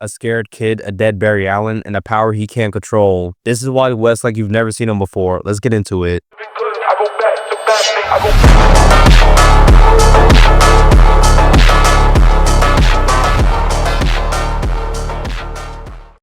a scared kid, a dead Barry Allen, and a power he can't control. This is Wally West like you've never seen him before. Let's get into it.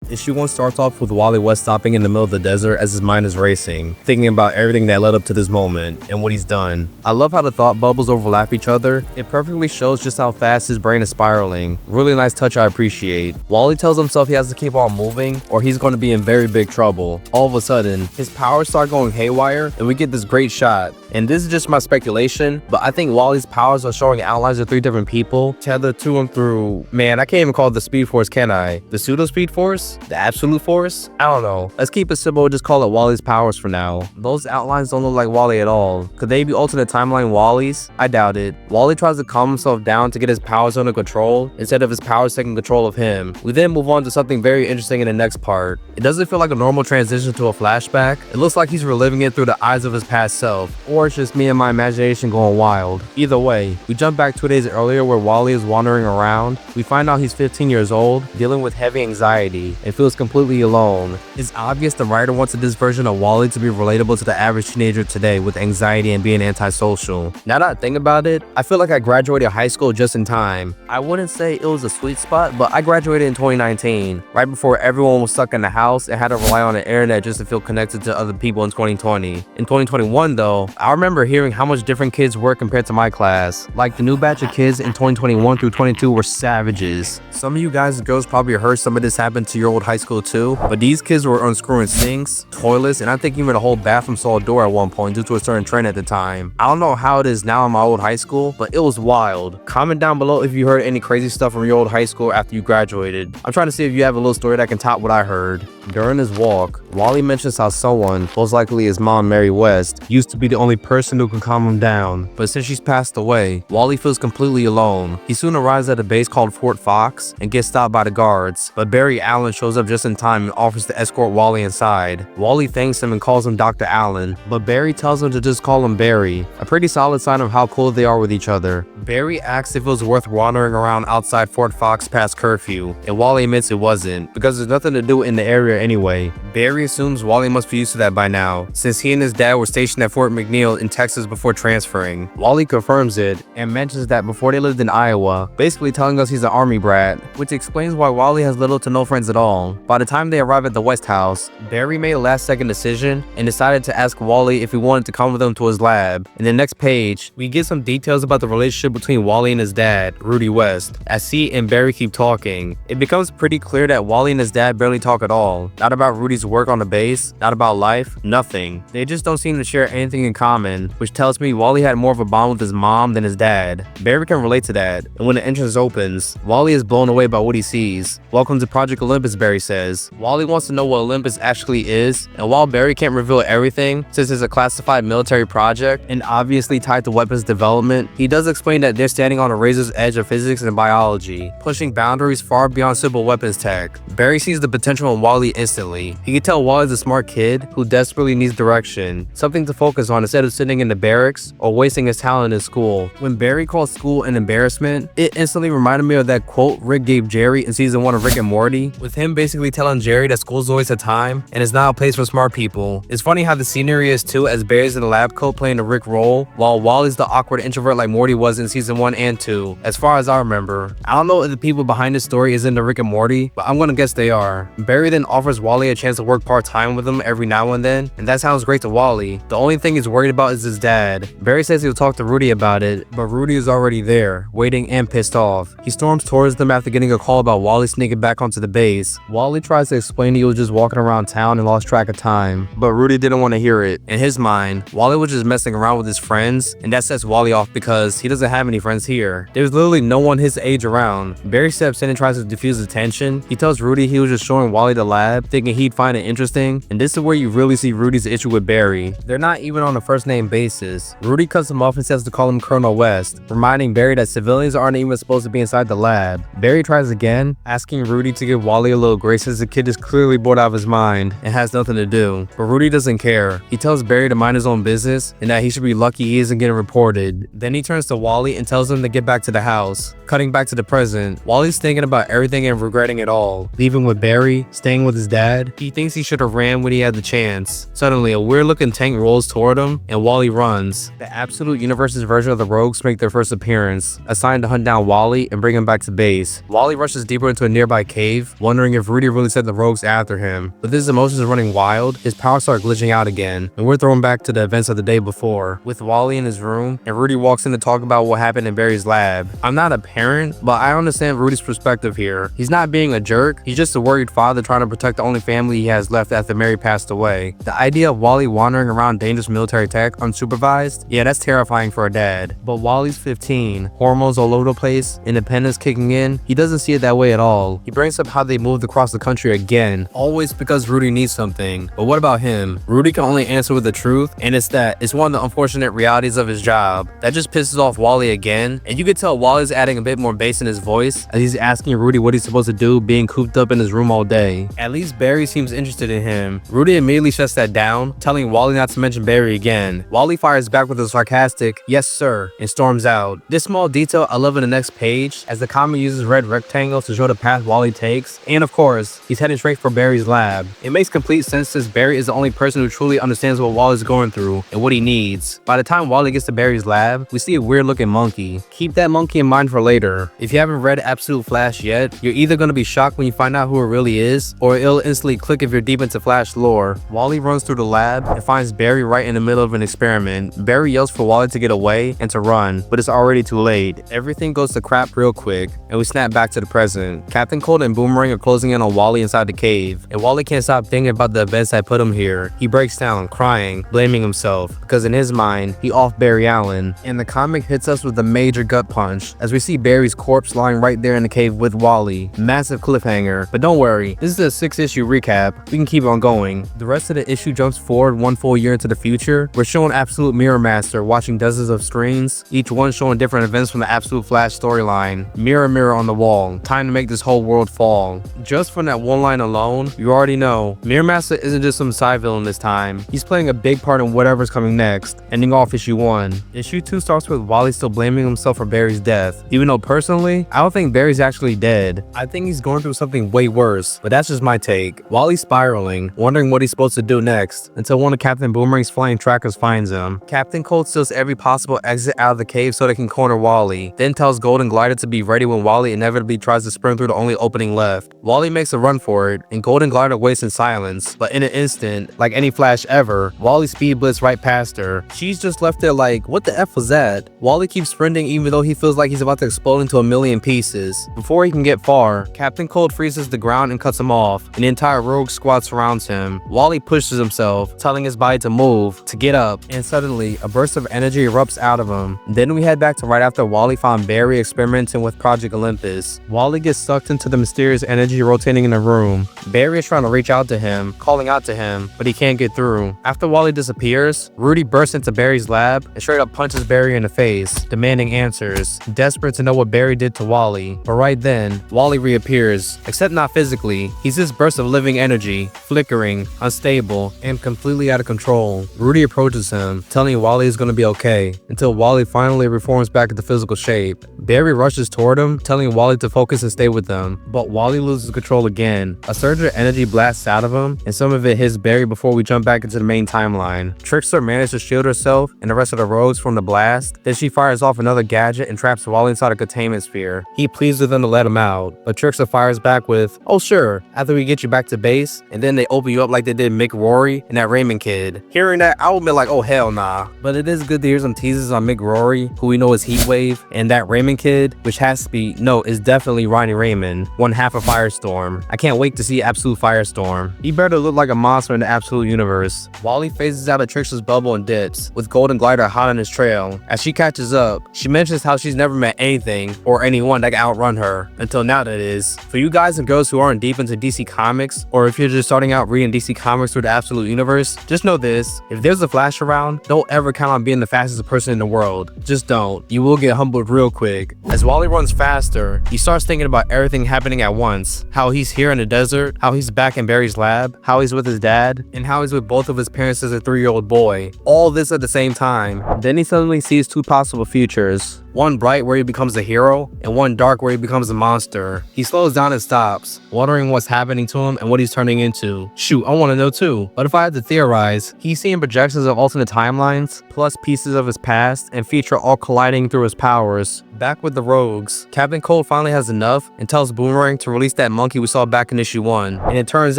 Issue 1 starts off with Wally West stopping in the middle of the desert as his mind is racing, thinking about everything that led up to this moment and what he's done. I love how the thought bubbles overlap each other. It perfectly shows just how fast his brain is spiraling. Really nice touch I appreciate. Wally tells himself he has to keep on moving or he's going to be in very big trouble. All of a sudden, his powers start going haywire and we get this great shot. And this is just my speculation, but I think Wally's powers are showing outlines of 3 different people tethered to him through, man, I can't even call it the Speed Force, can I? The Pseudo Speed Force? The Absolute Force? I don't know. Let's keep it simple, just call it Wally's powers for now. Those outlines don't look like Wally at all. Could they be alternate timeline Wally's? I doubt it. Wally tries to calm himself down to get his powers under control, instead of his powers taking control of him. We then move on to something very interesting in the next part. It doesn't feel like a normal transition to a flashback. It looks like he's reliving it through the eyes of his past self, or it's just me and my imagination going wild. Either way, we jump back 2 days earlier where Wally is wandering around. We find out he's 15 years old, dealing with heavy anxiety, and feels completely alone. It's obvious the writer wanted this version of Wally to be relatable to the average teenager today with anxiety and being antisocial. Now that I think about it, I feel like I graduated high school just in time. I wouldn't say it was a sweet spot, but I graduated in 2019, right before everyone was stuck in the house and had to rely on the internet just to feel connected to other people in 2020. In 2021 though, I remember hearing how much different kids were compared to my class. Like the new batch of kids in 2021 through 22 were savages. Some of you guys and girls probably heard some of this happen to your old high school too, but these kids were unscrewing sinks, toilets, and I think even the whole bathroom saw a door at one point due to a certain trend at the time. I don't know how it is now in my old high school, but it was wild. Comment down below if you heard any crazy stuff from your old high school after you graduated. I'm trying to see if you have a little story that can top what I heard. During his walk, Wally mentions how someone, most likely his mom Mary West, used to be the only person who can calm him down, but since she's passed away, Wally feels completely alone. He soon arrives at a base called Fort Fox and gets stopped by the guards, but Barry Allen shows up just in time and offers to escort Wally inside. Wally thanks him and calls him Dr. Allen, but Barry tells him to just call him Barry, a pretty solid sign of how cool they are with each other. Barry asks if it was worth wandering around outside Fort Fox past curfew, and Wally admits it wasn't, because there's nothing to do in the area anyway. Barry assumes Wally must be used to that by now, since he and his dad were stationed at Fort McNeil in Texas before transferring. Wally confirms it and mentions that before they lived in Iowa, basically telling us he's an army brat, which explains why Wally has little to no friends at all. By the time they arrive at the West House, Barry made a last-second decision and decided to ask Wally if he wanted to come with him to his lab. In the next page, we get some details about the relationship between Wally and his dad, Rudy West. As he and Barry keep talking, it becomes pretty clear that Wally and his dad barely talk at all. Not about Rudy's work on the base, not about life, nothing. They just don't seem to share anything in common, which tells me Wally had more of a bond with his mom than his dad. Barry can relate to that, and when the entrance opens, Wally is blown away by what he sees. "Welcome to Project Olympus," Barry says. Wally wants to know what Olympus actually is, and while Barry can't reveal everything, since it's a classified military project and obviously tied to weapons development, he does explain that they're standing on a razor's edge of physics and biology, pushing boundaries far beyond simple weapons tech. Barry sees the potential in Wally instantly. He can tell Wally's a smart kid who desperately needs direction, something to focus on instead of sitting in the barracks or wasting his talent in school. When Barry calls school an embarrassment, it instantly reminded me of that quote Rick gave Jerry in season 1 of Rick and Morty, with him basically telling Jerry that school's a waste of time and is not a place for smart people. It's funny how the scenery is too, as Barry's in the lab coat playing the Rick role, while Wally's the awkward introvert like Morty was in season 1 and 2, as far as I remember. I don't know if the people behind this story is into Rick and Morty, but I'm gonna guess they are. Barry then offers Wally a chance to work part-time with him every now and then, and that sounds great to Wally. The only thing he's worried about is his dad. Barry says he'll talk to Rudy about it, but Rudy is already there, waiting and pissed off. He storms towards them after getting a call about Wally sneaking back onto the base. Wally tries to explain he was just walking around town and lost track of time, but Rudy didn't want to hear it. In his mind, Wally was just messing around with his friends, and that sets Wally off because he doesn't have any friends here. There's literally no one his age around. Barry steps in and tries to defuse the tension. He tells Rudy he was just showing Wally the lab, thinking he'd find it interesting, and this is where you really see Rudy's issue with Barry. They're not even on a first name basis. Rudy cuts him off and says to call him Colonel West, reminding Barry that civilians aren't even supposed to be inside the lab. Barry tries again, asking Rudy to give Wally a little grace as the kid is clearly bored out of his mind and has nothing to do. But Rudy doesn't care. He tells Barry to mind his own business and that he should be lucky he isn't getting reported. Then he turns to Wally and tells him to get back to the house. Cutting back to the present, Wally's thinking about everything and regretting it all. Leaving with Barry, staying with his dad. He thinks he should have ran when he had the chance. Suddenly, a weird looking tank rolls toward him and Wally runs. The Absolute Universe's version of the Rogues make their first appearance, assigned to hunt down Wally and bring him back to base. Wally rushes deeper into a nearby cave, wondering if Rudy really sent the Rogues after him. With his emotions running wild, his powers start glitching out again, and we're thrown back to the events of the day before, with Wally in his room, and Rudy walks in to talk about what happened in Barry's lab. I'm not a parent, but I understand Rudy's perspective here. He's not being a jerk, he's just a worried father trying to protect the only family he has left after Mary passed away. The idea of Wally wandering around dangerous military tech unsupervised, yeah, that's terrifying for a dad. But Wally's 15, hormones all over the place, independence kicking in, he doesn't see it that way at all. He brings up how they moved across the country again, always because Rudy needs something. But what about him? Rudy can only answer with the truth, and it's one of the unfortunate realities of his job. That just pisses off Wally again, and you can tell Wally's adding a bit more bass in his voice as he's asking Rudy what he's supposed to do being cooped up in his room all day. At least Barry seems interested in him. Rudy immediately shuts that down, telling Wally not to mention Barry again. Wally fires back with a sarcastic, "Yes sir," and storms out. This small detail I love in the next page, as the comic uses red rectangles to show the path Wally takes, and of course, he's heading straight for Barry's lab. It makes complete sense since Barry is the only person who truly understands what Wally's going through and what he needs. By the time Wally gets to Barry's lab, we see a weird looking monkey. Keep that monkey in mind for later. If you haven't read Absolute Flash yet, you're either going to be shocked when you find out who it really is, or it'll instantly click if you're deep into Flash lore. Wally runs through the lab and finds Barry right in the middle of an experiment. Barry yells for Wally to get away and to run, but it's already too late. Everything goes to crap real quick, and we snap back to the present. Captain Cold and Boomerang are closing in on Wally inside the cave, and Wally can't stop thinking about the events that put him here. He breaks down, crying, blaming himself, because in his mind, he off Barry Allen. And the comic hits us with a major gut punch, as we see Barry's corpse lying right there in the cave with Wally. Massive cliffhanger, but don't worry, this is a 6-issue recap, we can keep on going. The rest of the issue jumps forward one full year into the future. We're showing Absolute Mirror Master watching dozens of screens, each one showing different events from the Absolute Flash storyline. Mirror, mirror on the wall, time to make this whole world fall. Just from that one line alone, you already know, Mirror Master isn't just some side villain this time. He's playing a big part in whatever's coming next, ending off issue 1. Issue 2 starts with Wally still blaming himself for Barry's death, even though personally, I don't think Barry's actually dead. I think he's going through something way worse, but that's just my take. Wally's spiraling, wondering what he's supposed to do next, until one of Captain Boomerang's flying trackers finds him. Captain Cold steals every possible exit out of the cave so they can corner Wally, then tells Golden Glider to be ready when Wally inevitably tries to sprint through the only opening left. Wally makes a run for it, and Golden Glider waits in silence, but in an instant, like any Flash ever, Wally speed blitz right past her. She's just left there like, what the F was that? Wally keeps sprinting even though he feels like he's about to explode into a million pieces. Before he can get far, Captain Cold freezes the ground and cuts him off, and the entire rogue squad surrounds him. Wally pushes himself, telling his body to move, to get up, and suddenly, a burst of energy erupts out of him. Then we head back to right after Wally found Barry experimenting with Project Olympus. Wally gets sucked into the mysterious energy rotating in the room. Barry is trying to reach out to him, calling out to him, but he can't get through. After Wally disappears, Rudy bursts into Barry's lab and straight up punches Barry in the face, demanding answers, desperate to know what Barry did to Wally. But right then, Wally reappears, except not physically. He's this burst of living energy, flickering, unstable, and completely out of control. Rudy approaches him, telling Wally is going to be okay, until Wally finally reforms back into physical shape. Barry rushes toward him, telling Wally to focus and stay with them, but Wally loses control again. A surge of energy blasts out of him, and some of it hits Barry before we jump back into the main timeline. Trickster manages to shield herself and the rest of the rogues from the blast, then she fires off another gadget and traps Wally inside a containment sphere. He pleads with them to let him out, but Trickster fires back with, "Oh sure, after we get you back to base," and then they open you up like they did Mick Rory and that Raymond kid. Hearing that, I would be like, oh hell nah. But it is good to hear some teasers on Mick Rory, who we know is Heatwave, and that Raymond kid, which has to be, no, is definitely Ronnie Raymond, one half of Firestorm. I can't wait to see Absolute Firestorm. He better look like a monster in the Absolute Universe. Wally phases out of Trickster's bubble and dips, with Golden Glider hot on his trail. As she catches up, she mentions how she's never met anything or anyone that can outrun her, until now that is. For you guys and girls who aren't deep into DC Comics, or if you're just just starting out reading DC Comics through the Absolute Universe, just know this: if there's a Flash around, don't ever count on being the fastest person in the world. Just don't. You will get humbled real quick. As Wally runs faster, he starts thinking about everything happening at once. How he's here in the desert, how he's back in Barry's lab, how he's with his dad, and how he's with both of his parents as a 3-year-old boy. All this at the same time. Then he suddenly sees two possible futures. One bright where he becomes a hero, and one dark where he becomes a monster. He slows down and stops, wondering what's happening to him and what he's turning into. Shoot, I want to know too. But if I had to theorize, he's seeing projections of alternate timelines, plus pieces of his past and future all colliding through his powers. Back with the Rogues, Captain Cold finally has enough and tells Boomerang to release that monkey we saw back in issue 1. And it turns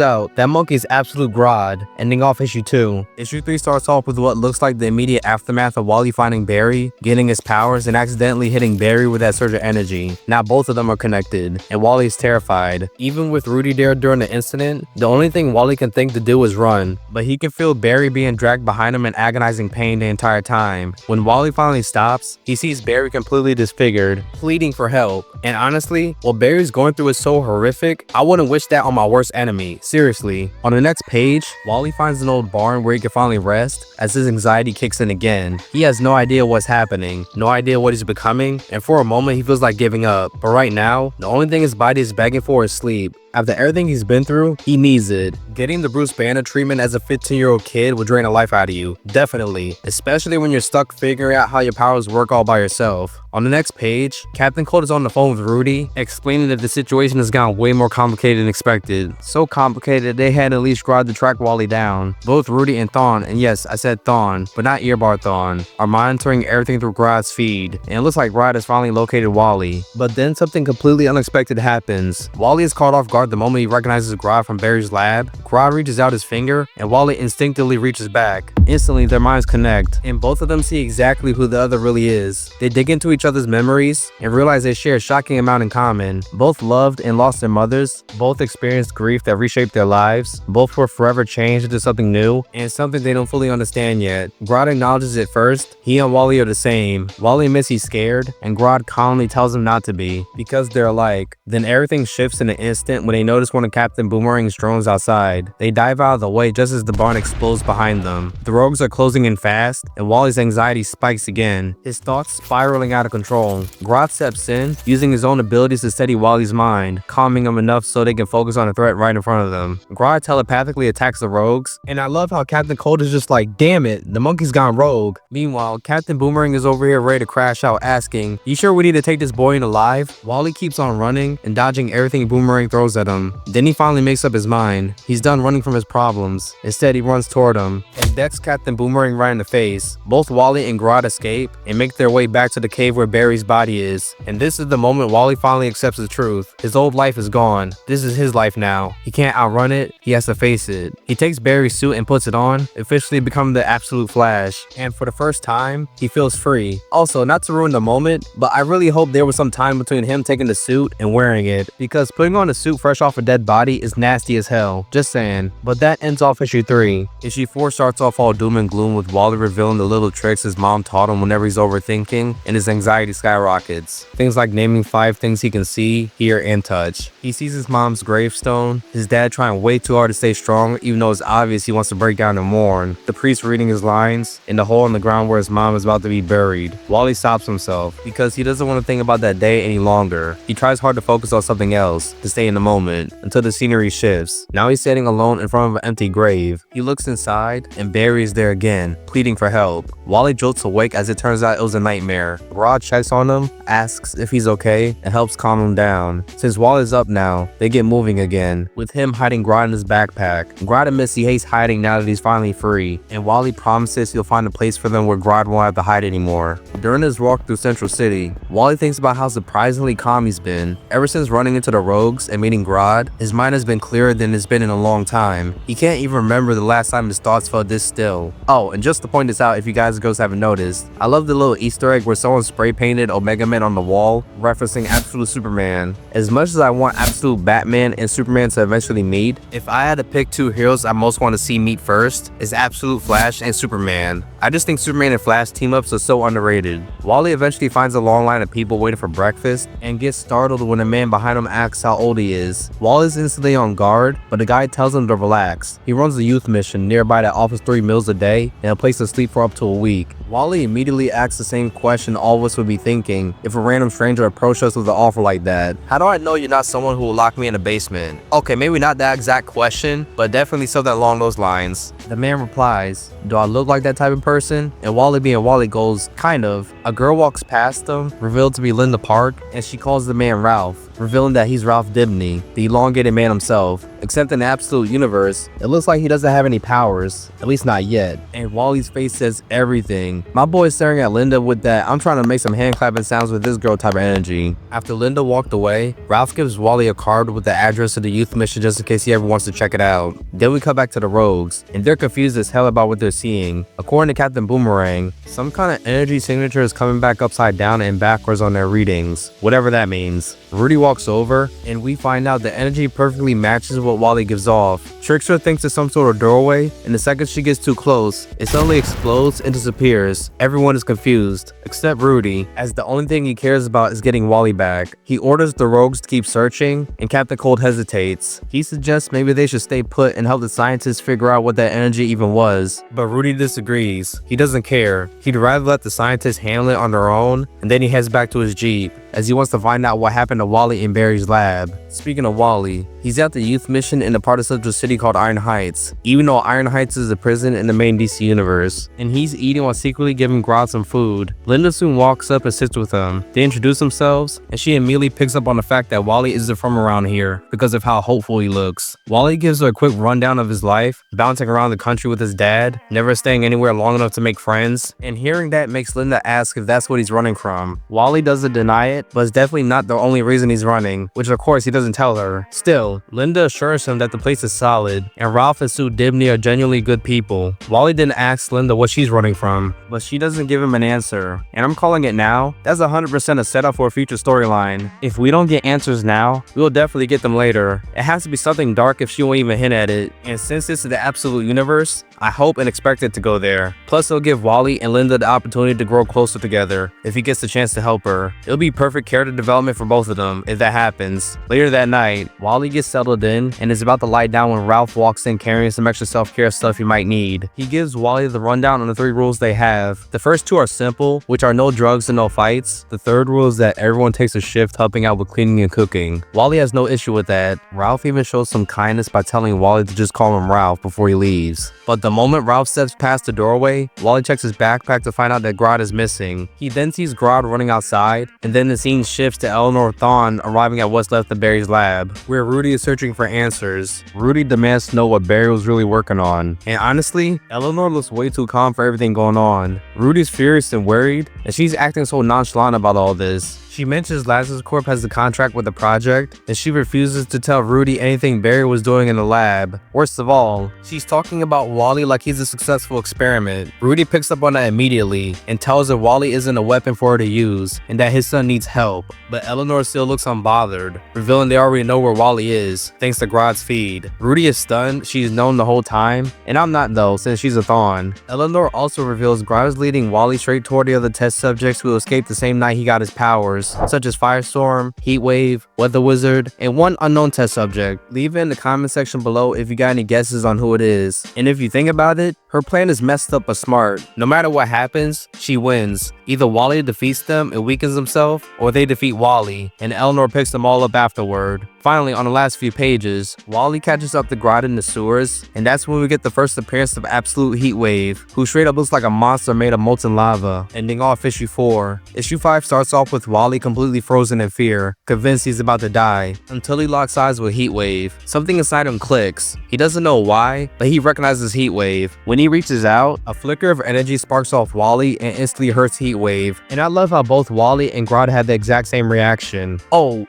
out that monkey is Absolute Grodd, ending off issue 2. Issue 3 starts off with what looks like the immediate aftermath of Wally finding Barry, getting his powers, and accidentally hitting Barry with that surge of energy. Now both of them are connected, and Wally is terrified. Even with Rudy there during the incident, the only thing Wally can think to do is run, but he can feel Barry being dragged behind him in agonizing pain the entire time. When Wally finally stops, he sees Barry completely disfigured, pleading for help. And honestly, what Barry's going through is so horrific, I wouldn't wish that on my worst enemy. Seriously. On the next page, Wally finds an old barn where he can finally rest as his anxiety kicks in again. He has no idea what's happening, no idea what he's becoming, and for a moment he feels like giving up. But right now, the only thing his body is begging for is sleep. After everything he's been through, he needs it. Getting the Bruce Banner treatment as a 15-year-old kid will drain the life out of you. Definitely. Especially when you're stuck figuring out how your powers work all by yourself. On the next page, Captain Cold is on the phone with Rudy, explaining that the situation has gotten way more complicated than expected. So complicated they had at least Grodd to track Wally down. Both Rudy and Thawne, and yes, I said Thawne, but not Earbar Thawne, are monitoring everything through Grodd's feed. And it looks like Grodd has finally located Wally. But then something completely unexpected happens. Wally is caught off guard the moment he recognizes Grodd from Barry's lab. Grodd reaches out his finger, and Wally instinctively reaches back. Instantly, their minds connect, and both of them see exactly who the other really is. They dig into each other's memories and realize they share a shocking amount in common. Both loved and lost their mothers, both experienced grief that reshaped their lives, both were forever changed into something new, and something they don't fully understand yet. Grodd acknowledges it first. He and Wally are the same. Wally admits he's scared, and Grodd calmly tells him not to be, because they're alike. Then everything shifts in an instant when they notice one of Captain Boomerang's drones outside. They dive out of the way just as the barn explodes behind them. The Rogues are closing in fast, and Wally's anxiety spikes again, his thoughts spiraling out of control. Grodd steps in, using his own abilities to steady Wally's mind, calming him enough so they can focus on a threat right in front of them. Grodd telepathically attacks the Rogues, and I love how Captain Cold is just like, damn it, the monkey's gone rogue. Meanwhile, Captain Boomerang is over here ready to crash out, asking, you sure we need to take this boy in alive? Wally keeps on running and dodging everything Boomerang throws at him. Then he finally makes up his mind. He's done running from his problems. Instead, he runs toward him and decks Captain Boomerang right in the face. Both Wally and Grodd escape and make their way back to the cave where Barry's body is. And this is the moment Wally finally accepts the truth. His old life is gone. This is his life now. He can't outrun it. He has to face it. He takes Barry's suit and puts it on, officially becoming the Absolute Flash. And for the first time, he feels free. Also, not to ruin the moment, but I really hope there was some time between him taking the suit and wearing it, because putting on a suit fresh off a dead body is nasty as hell. Just saying. But that ends off issue 3. Issue 4 starts off all doom and gloom with Wally revealing the little tricks his mom taught him whenever he's overthinking, and his anxiety skyrockets. Things like naming 5 things he can see, hear, and touch. He sees his mom's gravestone, his dad trying way too hard to stay strong even though it's obvious he wants to break down and mourn, the priest reading his lines, and the hole in the ground where his mom is about to be buried. Wally stops himself because he doesn't want to think about that day any longer. He tries hard to focus on something else, to stay in the moment, until the scenery shifts. Now he's standing alone in front of an empty grave. He looks inside, and Barry is there again, pleading for help. Wally jolts awake as it turns out it was a nightmare. Grodd checks on him, asks if he's okay, and helps calm him down. Since Wally's up now, they get moving again, with him hiding Grodd in his backpack. Grodd admits he hates hiding now that he's finally free, and Wally promises he'll find a place for them where Grodd won't have to hide anymore. During his walk through Central City, Wally thinks about how surprisingly calm he's been. Ever since running into the Rogues and meeting Grodd, his mind has been clearer than it's been in a long time. He can't even remember the last time his thoughts felt this still. Oh, and just to point this out if you guys and girls haven't noticed, I love the little Easter egg where someone spray painted Omega Man on the wall, referencing Absolute Superman. As much as I want Absolute Batman and Superman to eventually meet, if I had to pick 2 heroes I most want to see meet first, it's Absolute Flash and Superman. I just think Superman and Flash team-ups are so underrated. Wally eventually finds a long line of people waiting for breakfast and gets startled when a man behind him asks how old he is. this, Wally's instantly on guard, but the guy tells him to relax. He runs a youth mission nearby that offers 3 meals a day and a place to sleep for up to a week. Wally immediately asks the same question all of us would be thinking if a random stranger approached us with an offer like that. How do I know you're not someone who will lock me in a basement? Okay, maybe not that exact question, but definitely something along those lines. The man replies, do I look like that type of person? And Wally being Wally goes, kind of. A girl walks past them, revealed to be Linda Park, and she calls the man Ralph, revealing that he's Ralph Dibny, the elongated man himself. Except in the absolute universe, it looks like he doesn't have any powers, at least not yet. And Wally's face says everything. My boy is staring at Linda with that I'm trying to make some hand clapping sounds with this girl type of energy. After Linda walked away, Ralph gives Wally a card with the address of the youth mission just in case he ever wants to check it out. Then we cut back to the rogues, and they're confused as hell about what they're seeing. According to Captain Boomerang, some kind of energy signature is coming back upside down and backwards on their readings, whatever that means. Rudy walks over, and we find out the energy perfectly matches what Wally gives off. Trickster thinks it's some sort of doorway, and the second she gets too close, it suddenly explodes and disappears. Everyone is confused, except Rudy, as the only thing he cares about is getting Wally back. He orders the rogues to keep searching, and Captain Cold hesitates. He suggests maybe they should stay put and help the scientists figure out what that energy even was, but Rudy disagrees. He doesn't care. He'd rather let the scientists handle it on their own, and then he heads back to his Jeep, as he wants to find out what happened to Wally in Barry's lab. Speaking of Wally, he's at the youth mission in a part of Central City called Iron Heights, even though Iron Heights is a prison in the main DC universe, and he's eating while secretly giving Grodd some food. Linda soon walks up and sits with him. They introduce themselves, and she immediately picks up on the fact that Wally isn't from around here because of how hopeful he looks. Wally gives her a quick rundown of his life, bouncing around the country with his dad, never staying anywhere long enough to make friends, and hearing that makes Linda ask if that's what he's running from. Wally doesn't deny it, but it's definitely not the only reason he's running, which of course he doesn't tell her. Still, Linda assures him that the place is solid, and Ralph and Sue Dibny are genuinely good people. Wally then asks Linda what she's running from, but she doesn't give him an answer, and I'm calling it now. That's 100% a setup for a future storyline. If we don't get answers now, we'll definitely get them later. It has to be something dark if she won't even hint at it, and since this is the absolute universe, I hope and expect it to go there. Plus, it'll give Wally and Linda the opportunity to grow closer together if he gets the chance to help her. It'll be perfect character development for both of them if that happens. Later that night, Wally gets settled in and is about to lie down when Ralph walks in carrying some extra self-care stuff he might need. He gives Wally the rundown on the 3 rules they have. The first 2 are simple, which are no drugs and no fights. The third rule is that everyone takes a shift helping out with cleaning and cooking. Wally has no issue with that. Ralph even shows some kindness by telling Wally to just call him Ralph before he leaves. But the moment Ralph steps past the doorway, Wally checks his backpack to find out that Grodd is missing. He then sees Grodd running outside, and then the scene shifts to Eleanor Thawne arriving at what's left of Barry's lab, where Rudy is searching for answers. Rudy demands to know what Barry was really working on, and honestly, Eleanor looks way too calm for everything going on. Rudy's furious and worried, and she's acting so nonchalant about all this. She mentions Lazarus Corp has the contract with the project, and she refuses to tell Rudy anything Barry was doing in the lab. Worst of all, she's talking about Wally like he's a successful experiment. Rudy picks up on that immediately and tells her Wally isn't a weapon for her to use and that his son needs help, but Eleanor still looks unbothered, revealing they already know where Wally is, thanks to Grodd's feed. Rudy is stunned she's known the whole time, and I'm not though, since she's a Thawne. Eleanor also reveals Grodd is leading Wally straight toward the other test subjects who escaped the same night he got his powers, such as Firestorm, Heatwave, Weather Wizard, and one unknown test subject. Leave it in the comment section below if you got any guesses on who it is. And if you think about it, her plan is messed up but smart. No matter what happens, she wins. Either Wally defeats them and weakens himself, or they defeat Wally, and Eleanor picks them all up afterward. Finally, on the last few pages, Wally catches up to Grodd in the sewers, and that's when we get the first appearance of Absolute Heatwave, who straight up looks like a monster made of molten lava, ending off issue 4. Issue 5 starts off with Wally completely frozen in fear, convinced he's about to die, until he locks eyes with Heatwave. Something inside him clicks. He doesn't know why, but he recognizes Heatwave. When he reaches out, a flicker of energy sparks off Wally and instantly hurts Heatwave. And I love how both Wally and Grodd had the exact same reaction. Oh.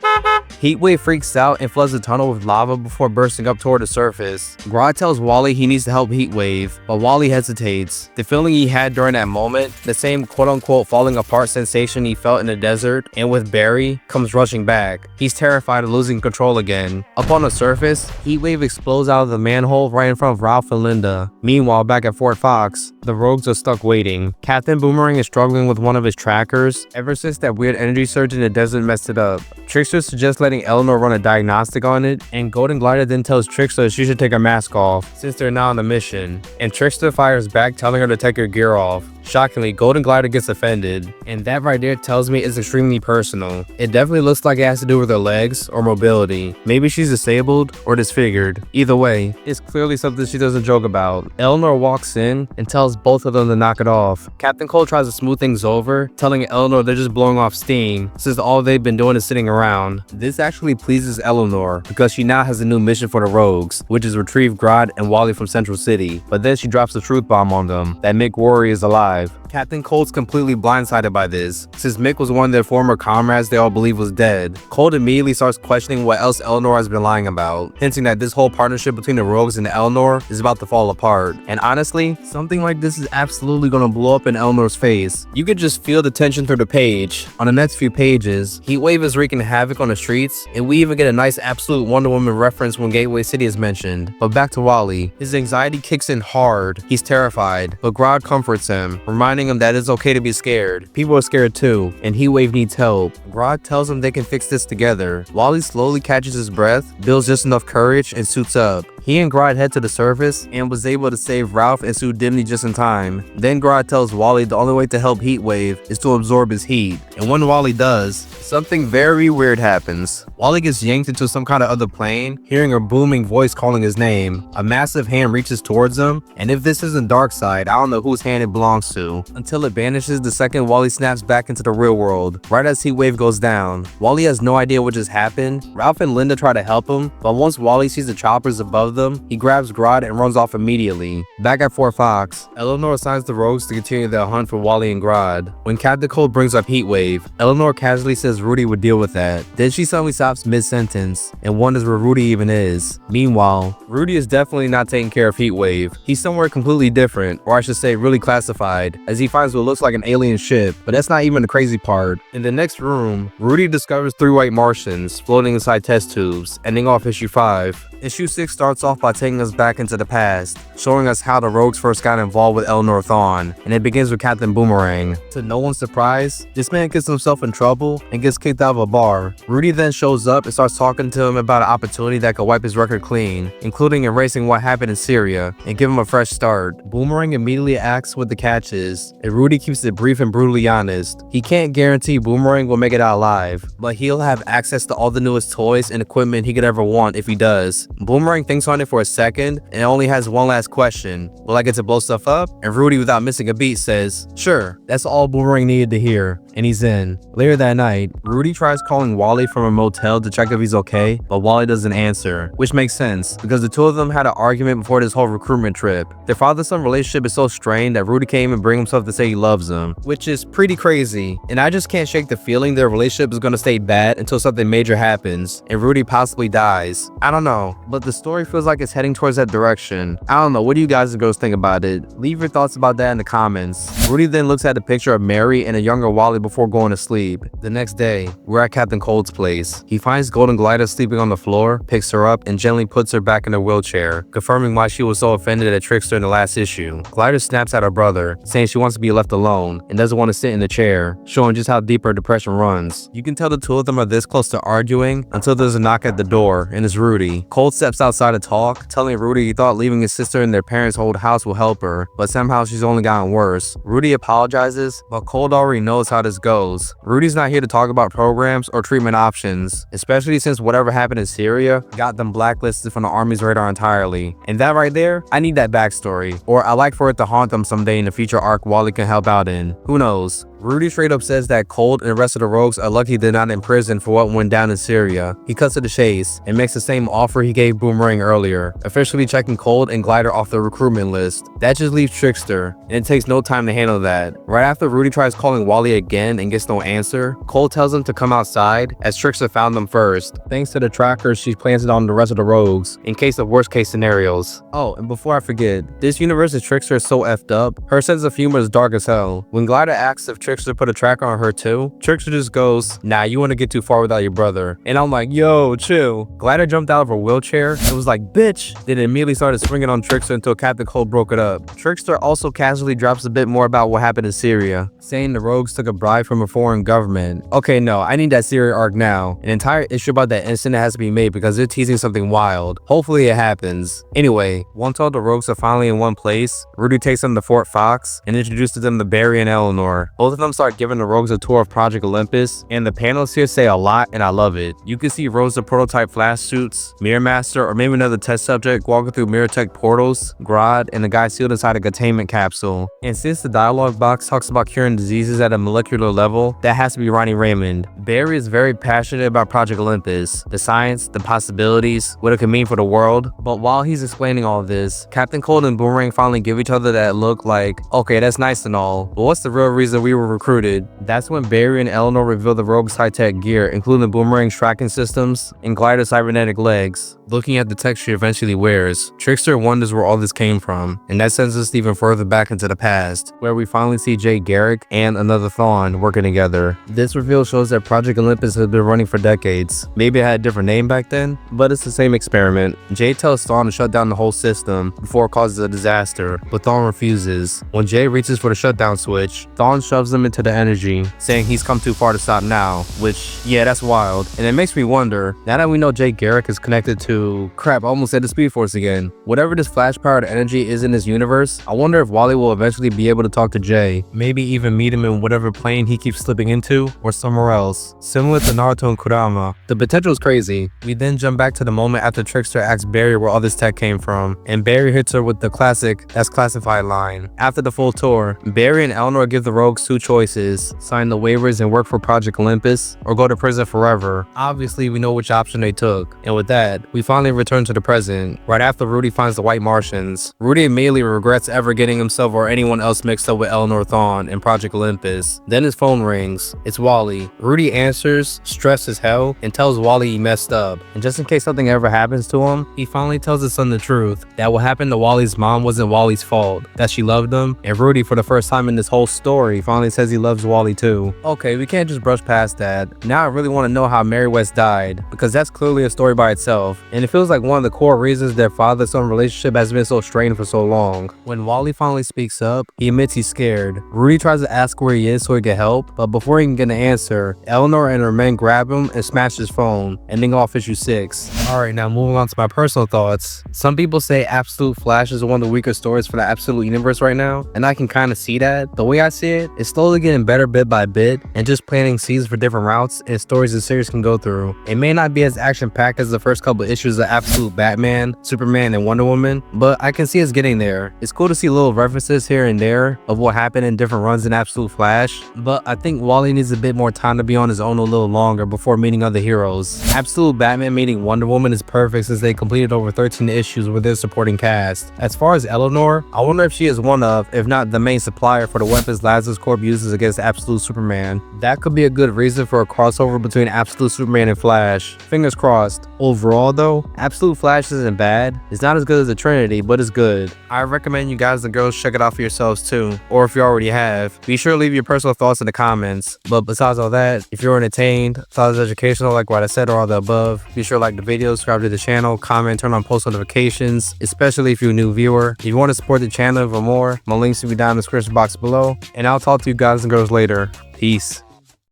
Heatwave freaks out and floods the tunnel with lava before bursting up toward the surface. Grodd tells Wally he needs to help Heatwave, but Wally hesitates. The feeling he had during that moment, the same quote-unquote falling apart sensation he felt in the desert and with Barry, comes rushing back. He's terrified of losing control again. Up on the surface, Heatwave explodes out of the manhole right in front of Ralph and Linda. Meanwhile, back at Fort Fox, the rogues are stuck waiting. Captain Boomerang is struggling with one of his trackers ever since that weird energy surge in the desert messed it up. Trickster suggests starts letting Eleanor run a diagnostic on it, and Golden Glider then tells Trickster she should take her mask off since they're now on a mission, and Trickster fires back telling her to take her gear off. Shockingly, Golden Glider gets offended, and that right there tells me it's extremely personal. It definitely looks like it has to do with her legs or mobility. Maybe she's disabled or disfigured. Either way, it's clearly something she doesn't joke about. Eleanor walks in and tells both of them to knock it off. Captain Cold tries to smooth things over, telling Eleanor they're just blowing off steam since all they've been doing is sitting around. This actually pleases Eleanor because she now has a new mission for the rogues, which is retrieve Grodd and Wally from Central City. But then she drops a truth bomb on them that Mick Worry is alive. Captain Cold's completely blindsided by this, since Mick was one of their former comrades they all believe was dead. Cold immediately starts questioning what else Eleanor has been lying about, hinting that this whole partnership between the rogues and Eleanor is about to fall apart. And honestly, something like this is absolutely gonna blow up in Eleanor's face. You could just feel the tension through the page. On the next few pages, Heatwave is wreaking havoc on the streets, and we even get a nice absolute Wonder Woman reference when Gateway City is mentioned. But back to Wally. His anxiety kicks in hard. He's terrified, but Grodd comforts him, reminding him that it's okay to be scared. People are scared too, and Heatwave needs help. Grodd tells him they can fix this together. Wally slowly catches his breath, builds just enough courage, and suits up. He and Grodd head to the surface and was able to save Ralph and Sue Dimney just in time. Then Grodd tells Wally the only way to help Heatwave is to absorb his heat. And when Wally does, something very weird happens. Wally gets yanked into some kind of other plane, hearing a booming voice calling his name. A massive hand reaches towards him, and if this isn't Darkseid, I don't know whose hand it belongs to. Until it vanishes the second Wally snaps back into the real world, right as Heatwave goes down. Wally has no idea what just happened. Ralph and Linda try to help him, but once Wally sees the choppers above them, he grabs Grodd and runs off immediately. Back at Fort Fox, Eleanor assigns the rogues to continue their hunt for Wally and Grodd. When Captain Cold brings up Heatwave, Eleanor casually says Rudy would deal with that. Then she suddenly stops mid-sentence and wonders where Rudy even is. Meanwhile, Rudy is definitely not taking care of Heatwave. He's somewhere completely different, or I should say really classified, as he finds what looks like an alien ship, but that's not even the crazy part. In the next room, Rudy discovers 3 white Martians floating inside test tubes, ending off issue 5. Issue 6 starts off by taking us back into the past, showing us how the rogues first got involved with Eleanor Thawne, and it begins with Captain Boomerang. To no one's surprise, this man gets himself in trouble and gets kicked out of a bar. Rudy then shows up and starts talking to him about an opportunity that could wipe his record clean, including erasing what happened in Syria and give him a fresh start. Boomerang immediately asks what the catch is, and Rudy keeps it brief and brutally honest. He can't guarantee Boomerang will make it out alive, but he'll have access to all the newest toys and equipment he could ever want if he does. Boomerang thinks on it for a second and only has one last question. Will I get to blow stuff up? And Rudy, without missing a beat, says, sure. That's all Boomerang needed to hear, and he's in. Later that night, Rudy tries calling Wally from a motel to check if he's okay, but Wally doesn't answer, which makes sense because the two of them had an argument before this whole recruitment trip. Their father-son relationship is so strained that Rudy can't even bring himself to say he loves him, which is pretty crazy. And I just can't shake the feeling their relationship is gonna stay bad until something major happens and Rudy possibly dies. I don't know, but the story feels like it's heading towards that direction. I don't know, what do you guys and girls think about it? Leave your thoughts about that in the comments. Rudy then looks at a picture of Mary and a younger Wally before going to sleep. The next day, we're at Captain Cold's place. He finds Golden Glider sleeping on the floor, picks her up, and gently puts her back in her wheelchair, confirming why she was so offended at Trickster in the last issue. Glider snaps at her brother, saying she wants to be left alone and doesn't want to sit in the chair, showing just how deep her depression runs. You can tell the two of them are this close to arguing until there's a knock at the door, and it's Rudy. Cold steps outside to talk, telling Rudy he thought leaving his sister in their parents' old house will help her, but somehow she's only gotten worse. Rudy apologizes, but Cold already knows how this goes. Rudy's not here to talk about programs or treatment options, especially since whatever happened in Syria got them blacklisted from the Army's radar entirely. And that right there, I need that backstory, or I like for it to haunt them someday in the future arc Wally can help out in. Who knows? Rudy straight up says that Cold and the rest of the rogues are lucky they're not in prison for what went down in Syria. He cuts to the chase and makes the same offer he gave Boomerang earlier, officially checking Cold and Glider off the recruitment list. That just leaves Trickster, and it takes no time to handle that. Right after Rudy tries calling Wally again and gets no answer, Cold tells him to come outside as Trickster found them first, thanks to the trackers she planted on the rest of the rogues, in case of worst case scenarios. Oh, and before I forget, this universe's Trickster is so effed up, her sense of humor is dark as hell. When Glider asks if Trickster put a tracker on her too, Trickster just goes, nah, you want to get too far without your brother. And I'm like, yo, chill. Glider jumped out of her wheelchair and was like, bitch. Then it immediately started swinging on Trickster until Captain Cold broke it up. Trickster also casually drops a bit more about what happened in Syria, saying the rogues took a bribe from a foreign government. Okay, no, I need that Syria arc now. An entire issue about that incident has to be made because they're teasing something wild. Hopefully it happens. Anyway, once all the rogues are finally in one place, Rudy takes them to Fort Fox and introduces them to Barry and Eleanor. Both of them start giving the rogues a tour of Project Olympus, and the panels here say a lot and I love it. You can see Rosa prototype flash suits, Mirror Master, or maybe another test subject walking through mirror tech portals, Grodd, and the guy sealed inside a containment capsule. And since the dialogue box talks about curing diseases at a molecular level, that has to be Ronnie Raymond. Barry is very passionate about Project Olympus, the science, the possibilities, what it could mean for the world. But while he's explaining all this, Captain Cold and Boomerang finally give each other that look like, okay, that's nice and all, but what's the real reason we were recruited? That's when Barry and Eleanor reveal the rogue's high-tech gear, including Boomerang's tracking systems and Glider's cybernetic legs. Looking at the tech she eventually wears, Trickster wonders where all this came from, and that sends us even further back into the past, where we finally see Jay Garrick and another Thawne working together. This reveal shows that Project Olympus has been running for decades. Maybe it had a different name back then, but it's the same experiment. Jay tells Thawne to shut down the whole system before it causes a disaster, but Thawne refuses. When Jay reaches for the shutdown switch, Thawne shoves him into the energy, saying he's come too far to stop now, which, yeah, that's wild. And it makes me wonder, now that we know Jay Garrick is connected to, crap, I almost said the Speed Force again. Whatever this flash-powered energy is in this universe, I wonder if Wally will eventually be able to talk to Jay, maybe even meet him in whatever plane he keeps slipping into, or somewhere else, similar to Naruto and Kurama. The potential is crazy. We then jump back to the moment after Trickster asks Barry where all this tech came from, and Barry hits her with the classic, "That's classified" line. After the full tour, Barry and Eleanor give the rogues two choices: sign the waivers and work for Project Olympus, or go to prison forever. Obviously, we know which option they took, and with that, we finally return to the present, right after Rudy finds the White Martians. Rudy immediately regrets ever getting himself or anyone else mixed up with Eleanor Thawne and Project Olympus. Then his phone rings. It's Wally. Rudy answers, stressed as hell, and tells Wally he messed up. And just in case something ever happens to him, he finally tells his son the truth, that what happened to Wally's mom wasn't Wally's fault, that she loved him, and Rudy, for the first time in this whole story, finally says he loves Wally too. Okay, we can't just brush past that. Now I really want to know how Mary West died, because that's clearly a story by itself, and it feels like one of the core reasons their father-son relationship has been so strained for so long. When Wally finally speaks up, he admits he's scared. Rudy tries to ask where he is so he can help, but before he can get an answer, Eleanor and her men grab him and smash his phone, ending off issue 6. Alright, now moving on to my personal thoughts. Some people say Absolute Flash is one of the weaker stories for the Absolute Universe right now, and I can kind of see that. The way I see it, it's slowly getting better bit by bit, and just planting seeds for different routes and stories the series can go through. It may not be as action-packed as the first couple issues of Absolute Batman, Superman, and Wonder Woman, but I can see it's getting there. It's cool to see little references here and there of what happened in different runs in Absolute Flash, but I think Wally needs a bit more time to be on his own a little longer before meeting other heroes. Absolute Batman meeting Wonder Woman is perfect since they completed over 13 issues with their supporting cast. As far as Eleanor, I wonder if she is one of, if not the main supplier for the weapons Lazarus Corp uses against Absolute Superman. That could be a good reason for a crossover between Absolute Superman and Flash. Fingers crossed. Overall though, Absolute Flash isn't bad. It's not as good as the Trinity, but it's good. I recommend you guys and girls check it out for yourselves too, or if you already have, be sure to leave your personal thoughts in the comments. But besides all that, if you're entertained, thought it's educational like what I said or all the above, be sure to like the video, subscribe to the channel, comment, turn on post notifications, especially if you're a new viewer. If you want to support the channel for more, my links will be down in the description box below, and I'll talk to you guys and girls later. Peace.